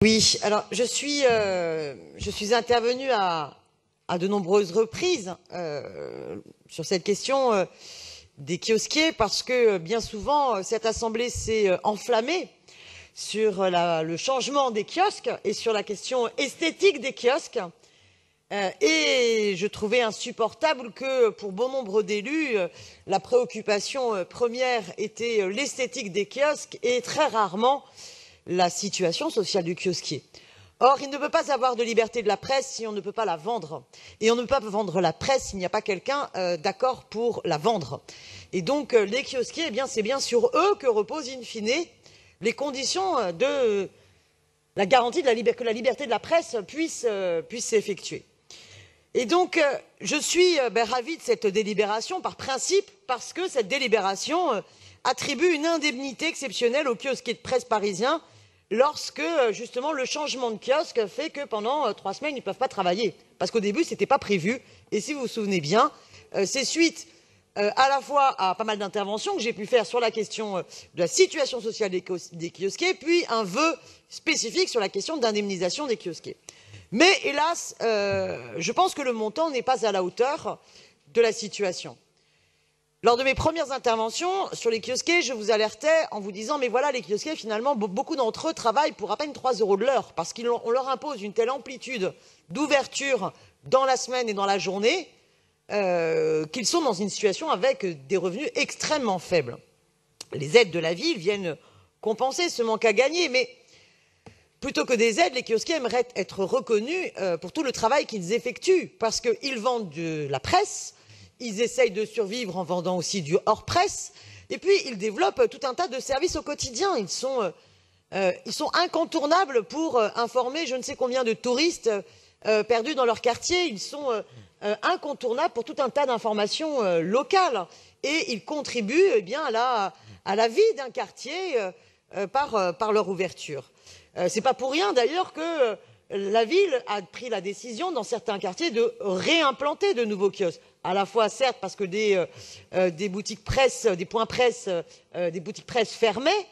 Oui, alors je suis intervenue à de nombreuses reprises sur cette question des kiosquiers parce que bien souvent cette assemblée s'est enflammée sur le changement des kiosques et sur la question esthétique des kiosques. Et je trouvais insupportable que pour bon nombre d'élus, la préoccupation première était l'esthétique des kiosques et très rarement la situation sociale du kiosquier. Or, il ne peut pas avoir de liberté de la presse si on ne peut pas la vendre. Et on ne peut pas vendre la presse s'il n'y a pas quelqu'un d'accord pour la vendre. Et donc, les kiosquiers, c'est bien sur eux que reposent in fine les conditions de la garantie que la liberté de la presse puisse s'effectuer. Et donc, je suis ravie de cette délibération par principe, parce que cette délibération attribue une indemnité exceptionnelle aux kiosquiers de presse parisiens lorsque, justement, le changement de kiosque fait que pendant 3 semaines, ils ne peuvent pas travailler. Parce qu'au début, ce n'était pas prévu. Et si vous vous souvenez bien, c'est suite à la fois à pas mal d'interventions que j'ai pu faire sur la question de la situation sociale des kiosquiers, puis un vœu spécifique sur la question d'indemnisation des kiosquiers. Mais hélas, je pense que le montant n'est pas à la hauteur de la situation. Lors de mes premières interventions sur les kiosquiers, je vous alertais en vous disant mais voilà, les kiosquiers, finalement, beaucoup d'entre eux travaillent pour à peine 3 € de l'heure parce qu'on leur impose une telle amplitude d'ouverture dans la semaine et dans la journée qu'ils sont dans une situation avec des revenus extrêmement faibles. Les aides de la ville viennent compenser ce manque à gagner, mais plutôt que des aides, les kiosquiers aimeraient être reconnus pour tout le travail qu'ils effectuent, parce qu'ils vendent de la presse, ils essayent de survivre en vendant aussi du hors-presse, et puis ils développent tout un tas de services au quotidien. Ils sont incontournables pour informer je ne sais combien de touristes perdus dans leur quartier. Ils sont incontournables pour tout un tas d'informations locales, et ils contribuent à la vie d'un quartier par leur ouverture. Ce n'est pas pour rien d'ailleurs que la ville a pris la décision dans certains quartiers de réimplanter de nouveaux kiosques, à la fois certes parce que des boutiques presse, des points presse, des boutiques presse fermaient,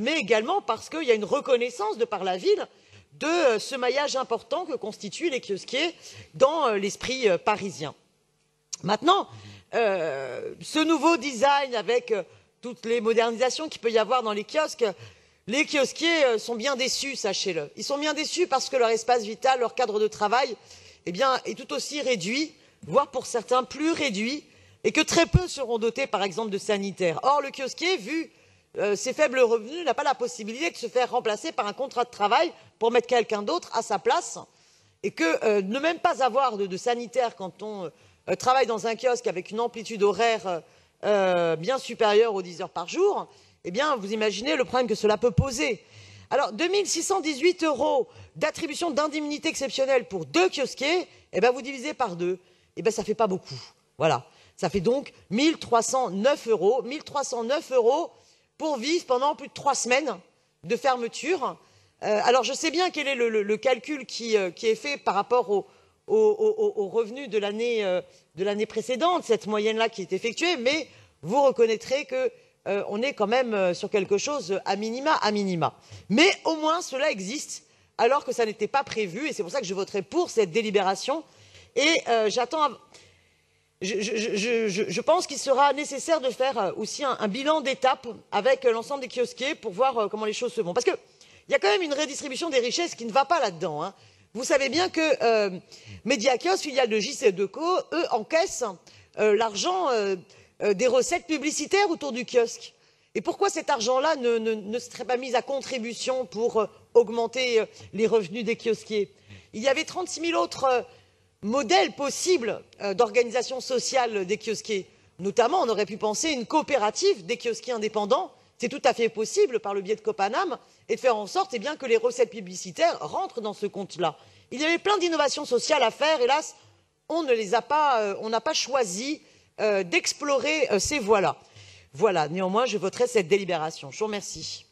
mais également parce qu'il y a une reconnaissance de par la ville de ce maillage important que constituent les kiosquiers dans l'esprit parisien. Maintenant, ce nouveau design avec toutes les modernisations qu'il peut y avoir dans les kiosques, les kiosquiers sont bien déçus, sachez-le. Ils sont bien déçus parce que leur espace vital, leur cadre de travail, est tout aussi réduit, voire pour certains plus réduit, et que très peu seront dotés, par exemple, de sanitaires. Or, le kiosquier, vu ses faibles revenus, n'a pas la possibilité de se faire remplacer par un contrat de travail pour mettre quelqu'un d'autre à sa place, et que ne même pas avoir de sanitaire quand on travaille dans un kiosque avec une amplitude horaire bien supérieure aux 10 heures par jour, vous imaginez le problème que cela peut poser. Alors, 2 618 € d'attribution d'indemnité exceptionnelle pour 2 kiosquiers, vous divisez par 2, ça fait pas beaucoup. Voilà, ça fait donc 1 309 €. 1 309 € pour vivre pendant plus de 3 semaines de fermeture. Alors, je sais bien quel est le calcul qui est fait par rapport aux revenus de l'année précédente, cette moyenne-là qui est effectuée, mais vous reconnaîtrez que on est quand même sur quelque chose à minima. Mais au moins cela existe alors que ça n'était pas prévu, et c'est pour ça que je voterai pour cette délibération. Et je pense qu'il sera nécessaire de faire aussi un bilan d'étape avec l'ensemble des kiosquiers pour voir comment les choses se font. Parce qu'il y a quand même une redistribution des richesses qui ne va pas là-dedans, hein. Vous savez bien que Mediakiosque, filiale de JC Deco, eux encaissent l'argent des recettes publicitaires autour du kiosque. Et pourquoi cet argent-là ne serait pas mis à contribution pour augmenter les revenus des kiosquiers? Il y avait 36 000 autres modèles possibles d'organisation sociale des kiosquiers. Notamment, on aurait pu penser une coopérative des kiosquiers indépendants. C'est tout à fait possible par le biais de Copanam, et de faire en sorte que les recettes publicitaires rentrent dans ce compte-là. Il y avait plein d'innovations sociales à faire. Hélas, on n'a pas choisi d'explorer ces voies-là. Voilà, néanmoins, je voterai cette délibération. Je vous remercie.